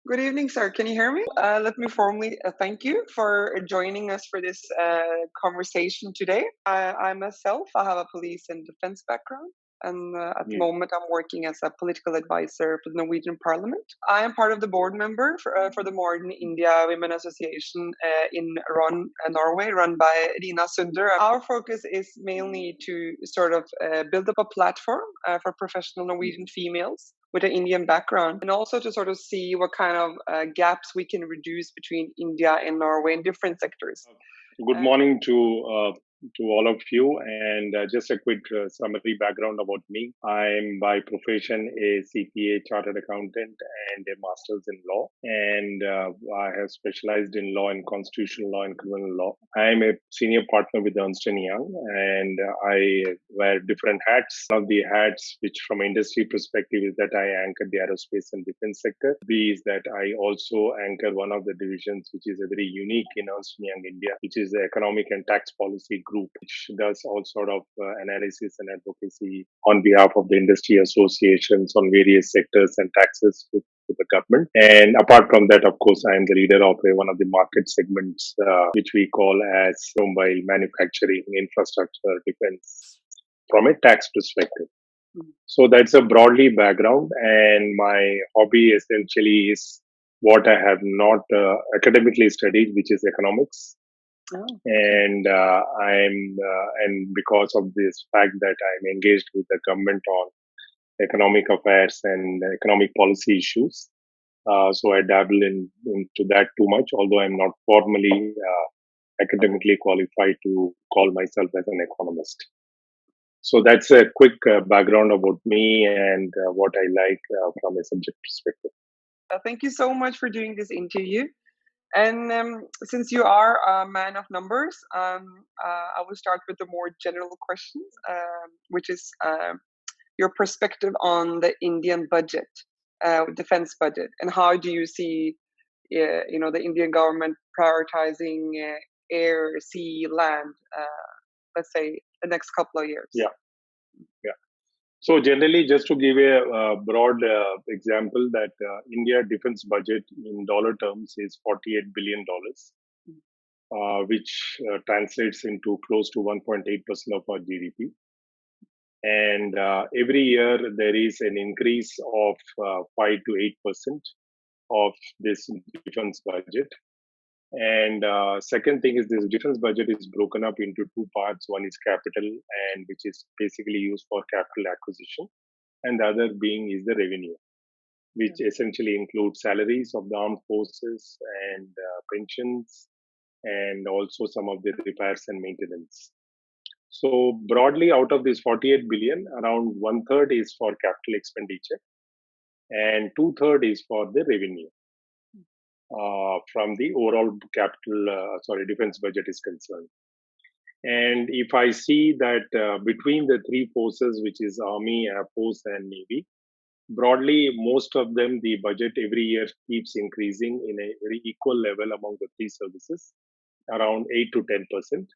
Good evening, sir. Can you hear me? Let me formally thank you for joining us for this conversation today. I myself, I have a police and defense background, and at the moment I'm working as a political advisor for the Norwegian Parliament. I am part of the board member for the Modern India Women Association in Norway, run by Readiness. Our focus is mainly to sort of build up a platform for professional Norwegian females with an Indian background, and also to sort of see what kind of gaps we can reduce between India and Norway in different sectors. Good morning to all of you, and just a quick summary background about me. I'm by profession a CPA, chartered accountant, and a master's in law, and I have specialized in law and constitutional law and criminal law. I'm a senior partner with Ernst and Young, and I wear different hats. One of the hats, which from industry perspective, is that I anchor the aerospace and defense sector. B is that I also anchor one of the divisions, which is a very unique in Ernst and Young India, which is the economic and tax policy group, which does all sort of analysis and advocacy on behalf of the industry associations on various sectors and taxes with the government. And apart from that, of course, I am the leader of one of the market segments, which we call as automobile manufacturing, infrastructure, defense, from a tax perspective. So that's a broadly background, and my hobby essentially is what I have not academically studied, which is economics. And and because of this fact that I'm engaged with the government on economic affairs and economic policy issues, so I dabble into that too much. Although I'm not formally academically qualified to call myself as an economist. So that's a quick background about me and what I like from a subject perspective. Thank you so much for doing this interview. And since you are a man of numbers, I will start with the more general questions, which is your perspective on the Indian budget, defense budget, and how do you see, the Indian government prioritizing air, sea, land, let's say the next couple of years? Yeah. So generally, just to give a broad example, that India defense budget in dollar terms is $48 billion, which translates into close to 1.8% of our GDP. And every year there is an increase of 5 to 8% of this defense budget. And second thing is, this defense budget is broken up into two parts. One is capital, and which is basically used for capital acquisition, and the other being is the revenue, which essentially includes salaries of the armed forces and pensions, and also some of the repairs and maintenance. So broadly, out of this 48 billion, around 1/3 is for capital expenditure, and 2/3 is for the revenue. From the overall defense budget is concerned. And if I see that between the three forces, which is Army, Air Force, and Navy, broadly, most of them, the budget every year keeps increasing in a very equal level among the three services, around 8 to 10%.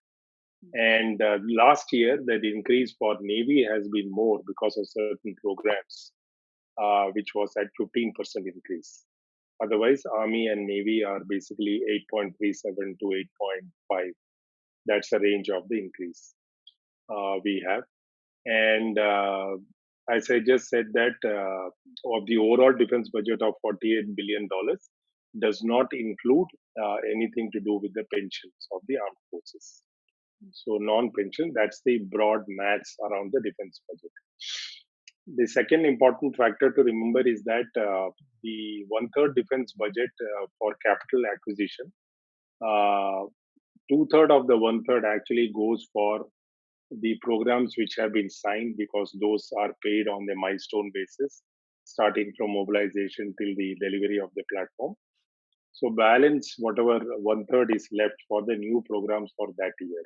And last year, that increase for Navy has been more because of certain programs, which was at 15% increase. Otherwise, Army and Navy are basically 8.37 to 8.5. That's the range of the increase we have. And as I just said, that of the overall defense budget of $48 billion does not include anything to do with the pensions of the armed forces. So non-pension, that's the broad maths around the defense budget. The second important factor to remember is that the 1/3 defense budget for capital acquisition, 2/3 of the 1/3 actually goes for the programs which have been signed, because those are paid on the milestone basis, starting from mobilization till the delivery of the platform. So balance, whatever 1/3 is left for the new programs for that year.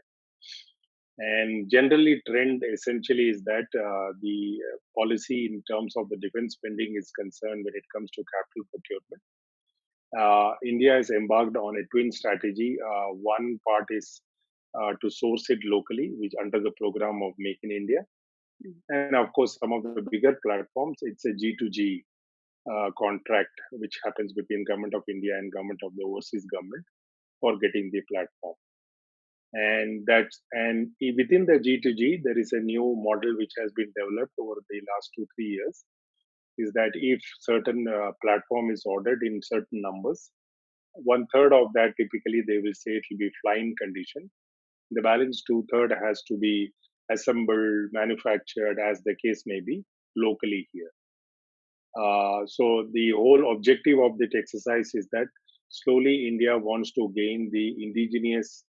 And generally, trend essentially is that the policy in terms of the defense spending is concerned when it comes to capital procurement. India has embarked on a twin strategy. One part is to source it locally, which under the program of Make in India. And of course, some of the bigger platforms, it's a G2G contract which happens between Government of India and Government of the overseas government for getting the platform. And within the G2G, there is a new model which has been developed over the last 2-3 years. Is that if certain platform is ordered in certain numbers, 1/3 of that typically they will say it will be flying condition. The balance 2/3 has to be assembled, manufactured, as the case may be, locally here. So the whole objective of that exercise is that slowly India wants to gain the indigenous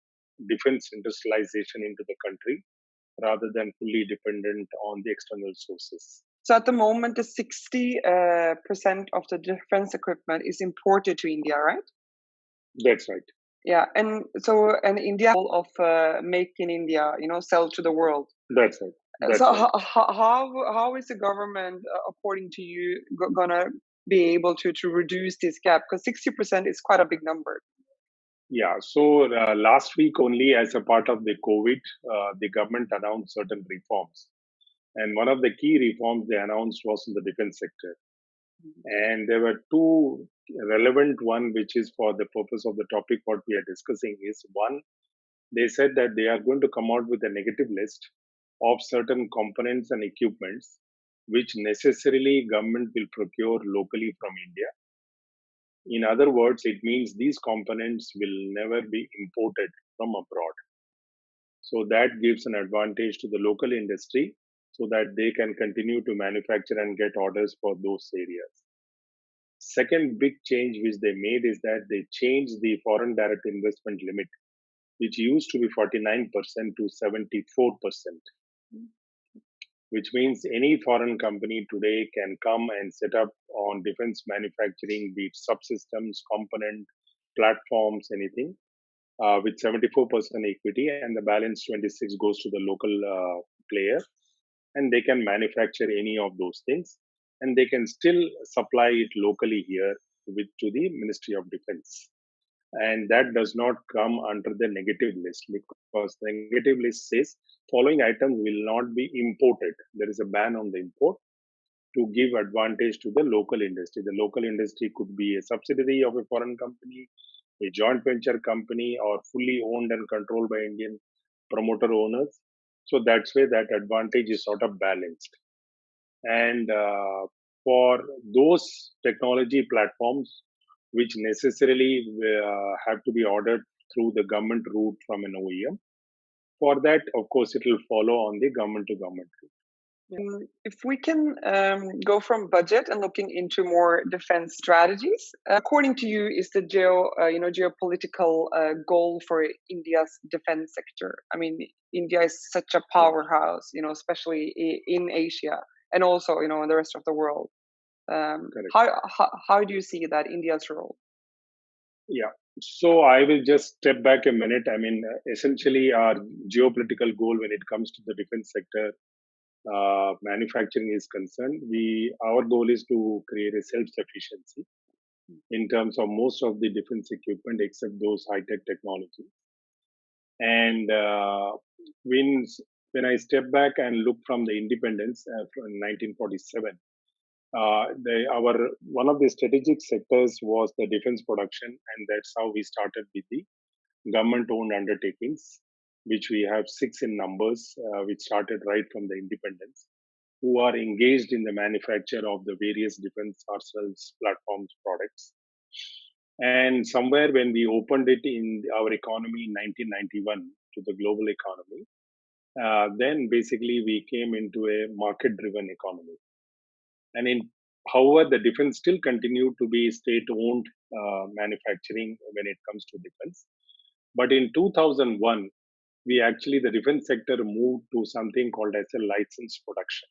defense industrialization into the country rather than fully dependent on the external sources. So at the moment, the 60% of the defense equipment is imported to India, right? That's right. Yeah, and India of make in India, sell to the world. That's right. That's so right. how is the government, according to you, gonna be able to reduce this gap? Because 60% is quite a big number. Yeah. So last week only, as a part of the COVID, the government announced certain reforms. And one of the key reforms they announced was in the defense sector. And there were two relevant one, which is for the purpose of the topic what we are discussing is one, they said that they are going to come out with a negative list of certain components and equipments which necessarily government will procure locally from India. In other words, it means these components will never be imported from abroad. So that gives an advantage to the local industry so that they can continue to manufacture and get orders for those areas. Second big change which they made is that they changed the foreign direct investment limit, which used to be 49% to 74%, which means any foreign company today can come and set up on defense manufacturing, be it subsystems, component, platforms, anything, with 74% equity, and the balance 26 goes to the local player, and they can manufacture any of those things, and they can still supply it locally here to the Ministry of Defense. And that does not come under the negative list, because the negative list says following items will not be imported. There is a ban on the import to give advantage to the local industry. The local industry could be a subsidiary of a foreign company, a joint venture company, or fully owned and controlled by Indian promoter owners. So that's where that advantage is sort of balanced. And for those technology platforms which necessarily have to be ordered through the government route from an OEM, for that, of course, it will follow on the government to government route. If we can go from budget and looking into more defense strategies, according to you, is the geopolitical goal for India's defense sector? I mean, India is such a powerhouse, especially in Asia and also, in the rest of the world. How do you see that India's role? Yeah. So I will just step back a minute. I mean, essentially, our geopolitical goal when it comes to the defense sector manufacturing is concerned, our goal is to create a self-sufficiency in terms of most of the defense equipment except those high-tech technologies. And when I step back and look from the independence from 1947, one of the strategic sectors was the defense production, and that's how we started with the government-owned undertakings, which we have 6 in numbers, which started right from the independence, who are engaged in the manufacture of the various defense arsenals, platforms, products. And somewhere when we opened it in our economy in 1991 to the global economy, then basically we came into a market-driven economy. And however, the defense still continued to be state-owned manufacturing when it comes to defense. But in 2001, the defense sector moved to something called as a license production,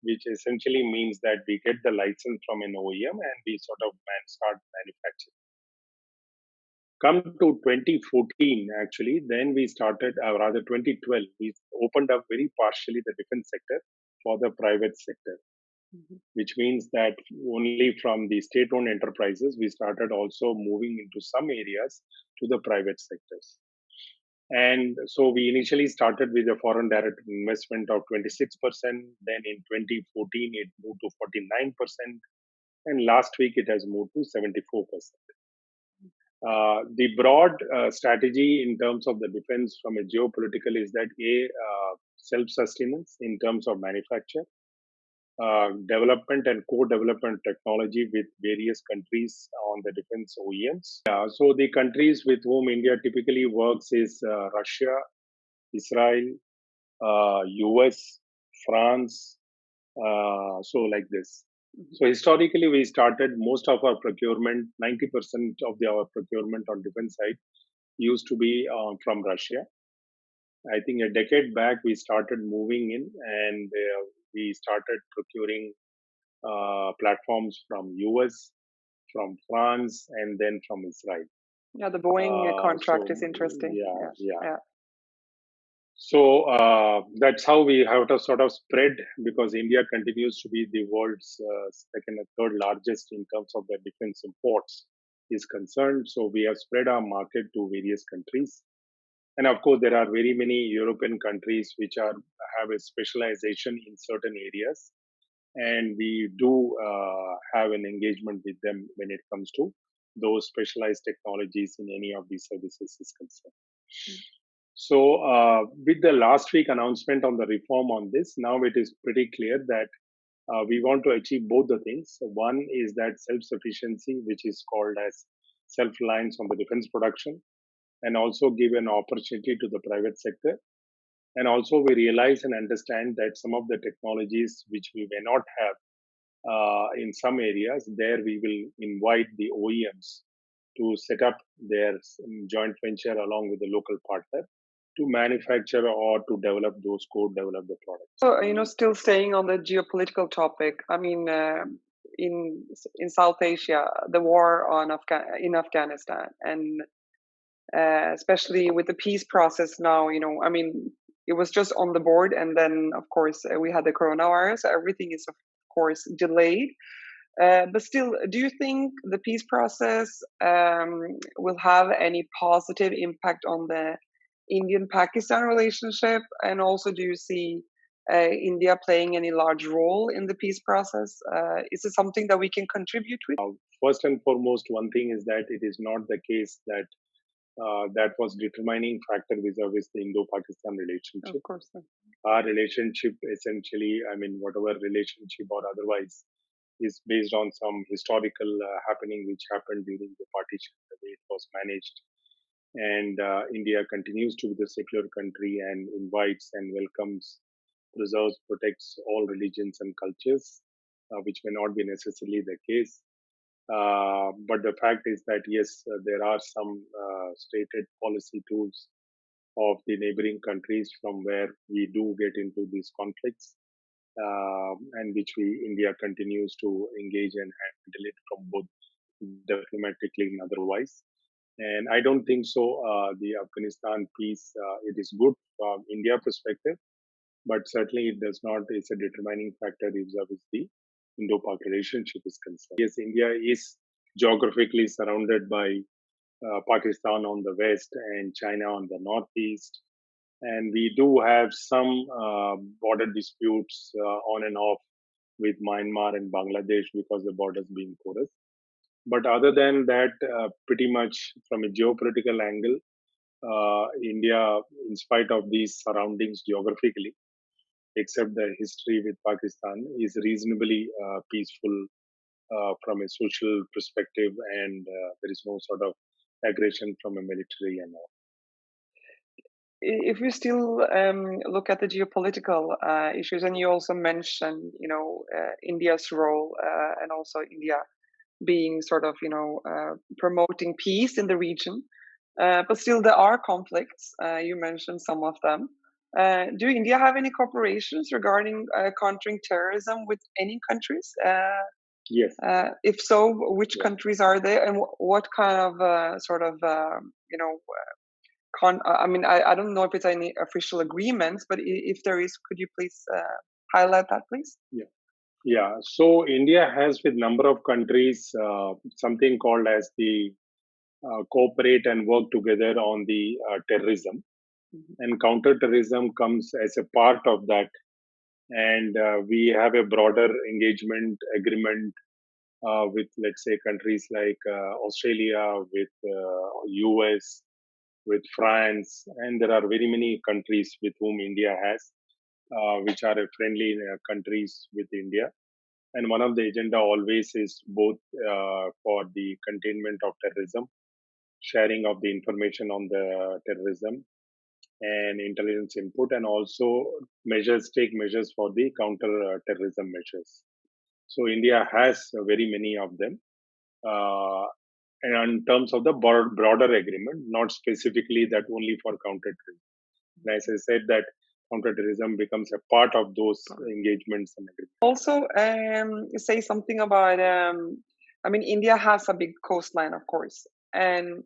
which essentially means that we get the license from an OEM and we sort of start manufacturing. Come to 2014, actually, then we started, rather 2012, we opened up very partially the defense sector for the private sector, which means that only from the state-owned enterprises, we started also moving into some areas to the private sectors. And so we initially started with a foreign direct investment of 26%. Then in 2014, it moved to 49%. and last week it has moved to 74%. The broad strategy in terms of the defense from a geopolitical is that self-sustenance in terms of manufacture, development and co-development technology with various countries on the defense OEMs. So the countries with whom India typically works is Russia, Israel, US, France, so like this. So historically, we started most of our procurement, 90% of our procurement on defense side used to be from Russia. I think a decade back, we started moving in and we started procuring platforms from US, from France, and then from Israel. Yeah, the Boeing contract is interesting. Yeah. So that's how we have to sort of spread, because India continues to be the world's second or third largest in terms of the defense imports is concerned. So we have spread our market to various countries. And of course, there are very many European countries which have a specialization in certain areas. And we do have an engagement with them when it comes to those specialized technologies in any of these services is concerned. So with the last week announcement on the reform on this, now it is pretty clear that we want to achieve both the things. One is that self-sufficiency, which is called as self-reliance on the defense production, and also give an opportunity to the private sector. And also we realize and understand that some of the technologies which we may not have in some areas, there we will invite the OEMs to set up their joint venture along with the local partner to manufacture or to develop those co-develop the products. So, still staying on the geopolitical topic, I mean, in South Asia, the war in Afghanistan, and especially with the peace process now, I mean, it was just on the board, and then of course we had the coronavirus. Everything is of course delayed. But still, do you think the peace process will have any positive impact on the Indian-Pakistan relationship? And also, do you see India playing any large role in the peace process? Is it something that we can contribute with? First and foremost, one thing is that it is not the case that that was determining factor vis-a-vis the Indo-Pakistan relationship. Of course. Our relationship essentially, I mean, whatever relationship or otherwise, is based on some historical happening which happened during the partition, the way it was managed. And India continues to be the secular country and invites and welcomes, preserves, protects all religions and cultures, which may not be necessarily the case. But the fact is that, yes, there are some stated policy tools of the neighboring countries from where we do get into these conflicts, and which India continues to engage and handle it from both diplomatically and otherwise. And I don't think so. The Afghanistan peace, it is good from India perspective, but certainly it does not. It's a determining factor vis-a-vis the Indo-Pak relationship is concerned. Yes, India is geographically surrounded by Pakistan on the west and China on the northeast. And we do have some border disputes on and off with Myanmar and Bangladesh because the borders being porous. But other than that, pretty much from a geopolitical angle, India, in spite of these surroundings geographically, except the history with Pakistan, is reasonably peaceful from a social perspective, and there is no sort of aggression from a military and all. If we still look at the geopolitical issues, and you also mentioned, India's role, and also India being sort of, promoting peace in the region, but still there are conflicts. You mentioned some of them. Do India have any cooperations regarding countering terrorism with any countries? Yes. If so, which countries are there, and what kind of I mean, I don't know if it's any official agreements, but if there is, could you please highlight that, please? Yeah. So India has with number of countries something called as the cooperate and work together on the terrorism, and counter-terrorism comes as a part of that. And we have a broader engagement agreement with, let's say, countries like Australia, with US, with France, and there are very many countries with whom India has, which are friendly countries with India. And one of the agenda always is both for the containment of terrorism, sharing of the information on the terrorism and intelligence input, and also take measures for the counter terrorism measures. So India has very many of them. And in terms of the broader agreement, not specifically that only for counterterrorism. And as I said, that counterterrorism becomes a part of those engagements and agreements. Also, say something about. I mean, India has a big coastline, of course, and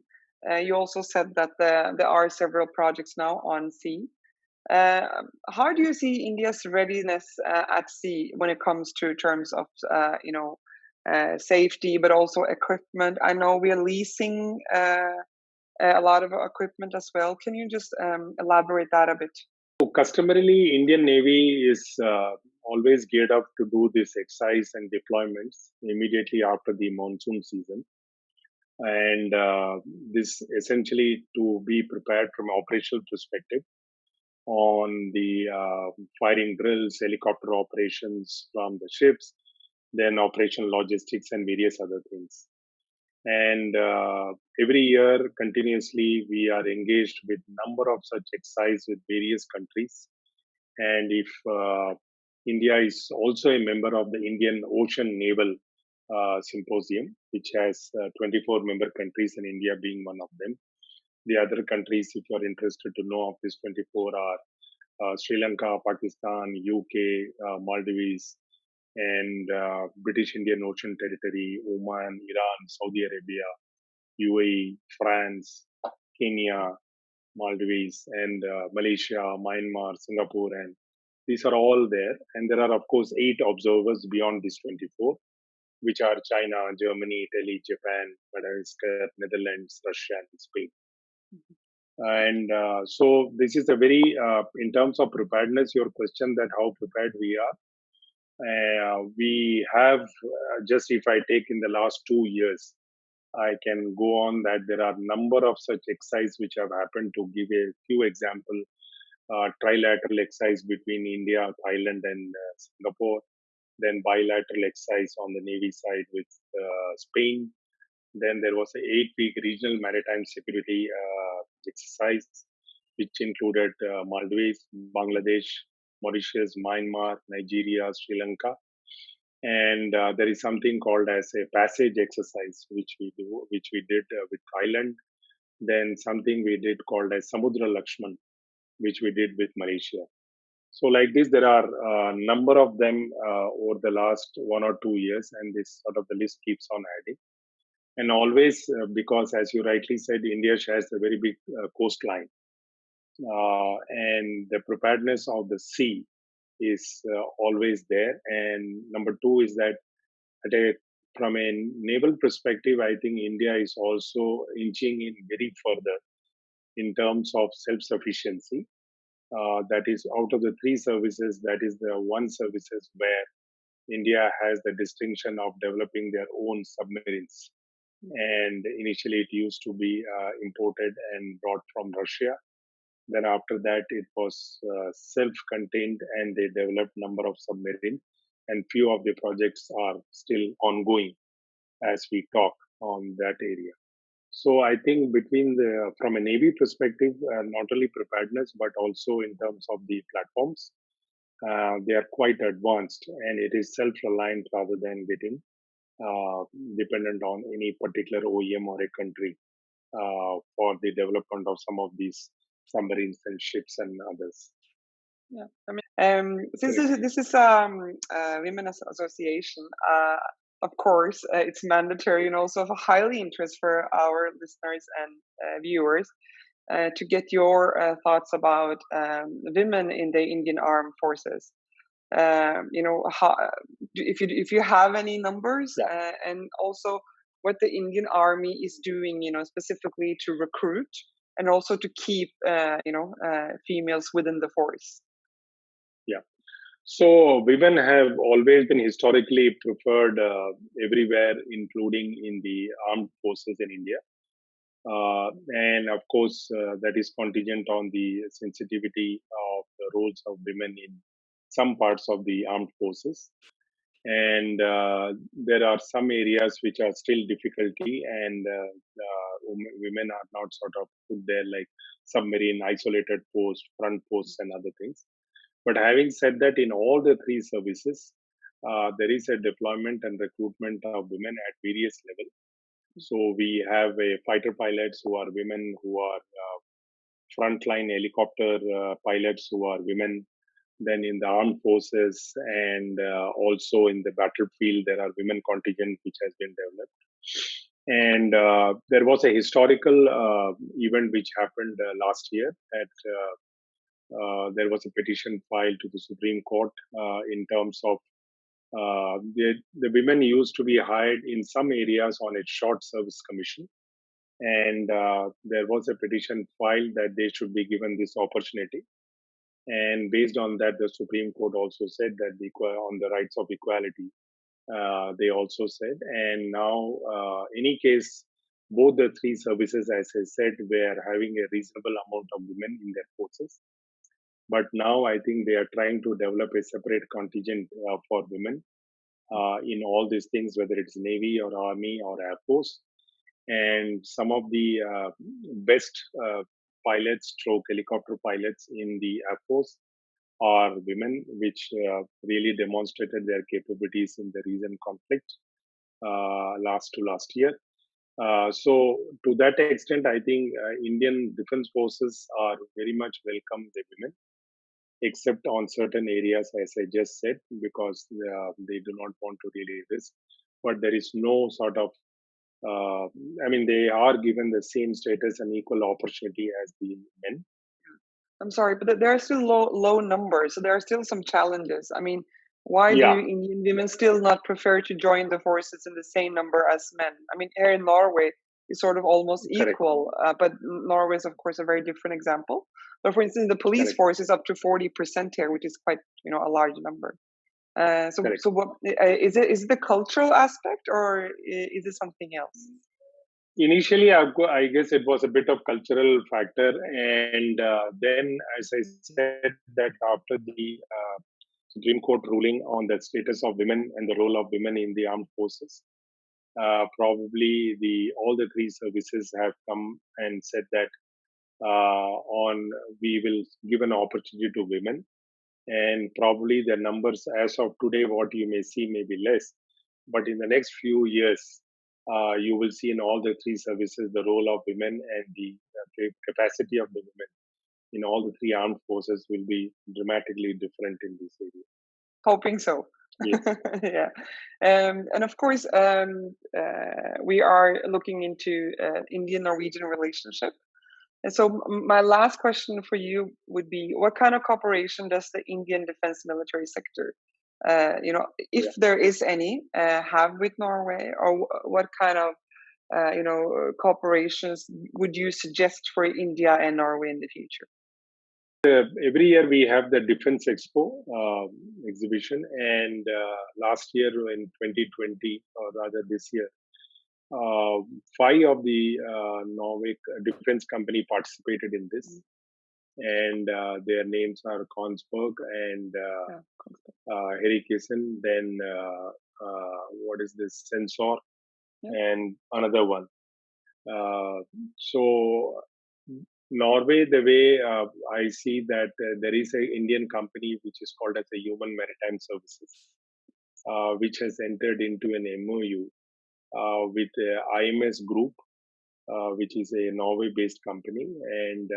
you also said that there are several projects now on sea. How do you see India's readiness at sea when it comes to terms of safety, but also equipment? I know we are leasing a lot of equipment as well. Can you just elaborate that a bit? So customarily, Indian Navy is always geared up to do this exercise and deployments immediately after the monsoon season. And this essentially to be prepared from an operational perspective on the firing drills, helicopter operations from the ships, then operational logistics and various other things. And every year, continuously, we are engaged with number of such exercises with various countries. And if India is also a member of the Indian Ocean Naval Symposium, which has 24 member countries, and India being one of them. The other countries, if you are interested to know of these 24, are Sri Lanka, Pakistan, UK, Maldives, and British Indian Ocean Territory, Oman, Iran, Saudi Arabia, UAE, France, Kenya, Maldives, and Malaysia, Myanmar, Singapore, and these are all there. And there are, of course, 8 observers beyond these 24, which are China, Germany, Italy, Japan, Madagascar, Netherlands, Russia, and Spain. And so this is a very, in terms of preparedness, your question that how prepared we are. We have, just if I take in the last 2 years, I can go on that there are number of such exercises which have happened. To give a few examples, trilateral exercise between India, Thailand, and Singapore, then bilateral exercise on the Navy side with Spain. Then there was an 8-week regional maritime security exercise, which included Maldives, Bangladesh, Mauritius, Myanmar, Nigeria, Sri Lanka. And there is something called as a passage exercise, which we did with Thailand. Then something we did called as Samudra Lakshman, which we did with Malaysia. So like this, there are a number of them over the last 1 or 2 years, and this sort of the list keeps on adding. And always, because as you rightly said, India has a very big coastline, and the preparedness of the sea is always there. And number 2 is that from a naval perspective, I think India is also inching in very further in terms of self-sufficiency. That is, out of the 3 services, that is the one services where India has the distinction of developing their own submarines. And initially it used to be imported and brought from Russia. Then after that it was self-contained, and they developed number of submarines, and few of the projects are still ongoing as we talk on that area. So I think from a Navy perspective, not only preparedness, but also in terms of the platforms, they are quite advanced, and it is self-reliant rather than getting dependent on any particular OEM or a country for the development of some of these submarines and ships and others. Yeah, I mean, since this is women association, of course, it's mandatory and also of a highly interest for our listeners and viewers to get your thoughts about women in the Indian Armed Forces. How, if you have any numbers, and also what the Indian Army is doing, specifically to recruit and also to keep, females within the force. Yeah. So women have always been historically preferred everywhere, including in the armed forces in India. And of course, that is contingent on the sensitivity of the roles of women in some parts of the armed forces. And there are some areas which are still difficulty, and women are not sort of put there, like submarine, isolated post, front posts, and other things. But having said that, in all the three services, there is a deployment and recruitment of women at various levels. So we have fighter pilots who are women, who are frontline helicopter pilots who are women. Then in the armed forces and also in the battlefield, there are women contingent which has been developed. And there was a historical event which happened last year that there was a petition filed to the Supreme Court in terms of the women used to be hired in some areas on a short service commission, and there was a petition filed that they should be given this opportunity. And based on that, the Supreme Court also said that on the rights of equality, they also said. And now, any case, both the three services, as I said, were having a reasonable amount of women in their forces. But now I think they are trying to develop a separate contingent for women in all these things, whether it's Navy or Army or Air Force. And some of the best pilots, stroke helicopter pilots in the Air Force are women, which really demonstrated their capabilities in the recent conflict last year. So to that extent, I think Indian Defense Forces are very much welcome the women, except on certain areas, as I just said, because they do not want to really risk. But there is no sort of, they are given the same status and equal opportunity as the men. I'm sorry, but there are still low numbers, so there are still some challenges. I mean, why do Indian women still not prefer to join the forces in the same number as men? I mean, here in Norway, it's sort of almost equal, but Norway is, of course, a very different example. But for instance, the police force is up to 40% here, which is quite, a large number. So what is it? Is it the cultural aspect, or is it something else? Initially, I guess it was a bit of cultural factor, and then, as I said, that after the Supreme Court ruling on the status of women and the role of women in the armed forces, probably all the three services have come and said that we will give an opportunity to women, and probably the numbers as of today, what you may see may be less, but in the next few years, you will see in all the three services the role of women, and the capacity of the women in all the three armed forces will be dramatically different in this area. Hoping so. Yes. Yeah. And of course, we are looking into Indian-Norwegian relationship. And so my last question for you would be, what kind of cooperation does the Indian defense military sector, if there is any, have with Norway, or what kind of, cooperations would you suggest for India and Norway in the future? Every year we have the Defense Expo exhibition, and last year in 2020, or rather this year, 5 of the Norway defense company participated in this, and their names are Kongsberg and Herikesen, then what is this, Sensor, and another one. So Norway, the way I see that there is an Indian company which is called as a Human Maritime Services, which has entered into an MOU with IMS Group, which is a Norway-based company, and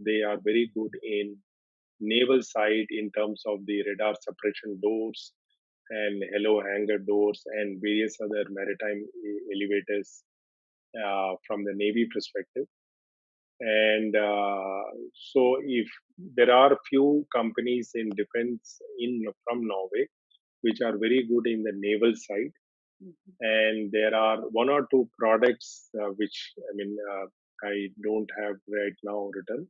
they are very good in naval side in terms of the radar suppression doors and hello hangar doors and various other maritime elevators from the Navy perspective. And so if there are few companies in defense from Norway which are very good in the naval side, and there are 1 or 2 products which I don't have right now written,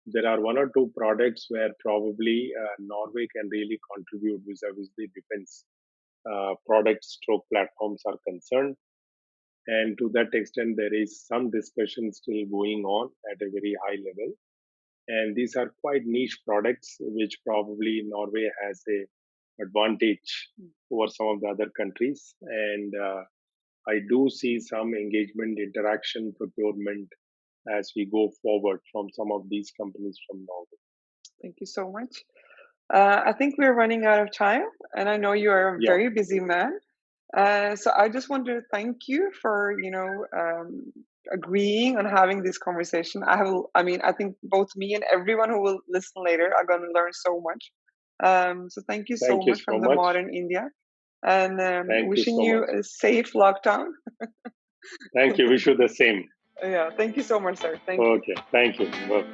there are one or two products where probably Norway can really contribute vis-a-vis the defense products stroke platforms are concerned. And to that extent, there is some discussion still going on at a very high level. And these are quite niche products, which probably Norway has a advantage over some of the other countries. And I do see some engagement, interaction, procurement as we go forward from some of these companies from Norway. Thank you so much. I think we're running out of time, and I know you are a very busy man. So I just want to thank you for, agreeing on having this conversation. I think both me and everyone who will listen later are going to learn so much. So thank you so much from the Modern India, and wishing you a safe lockdown. Thank you. Wish you the same. Yeah. Thank you so much, sir. Thank you. Okay. Thank you. Well.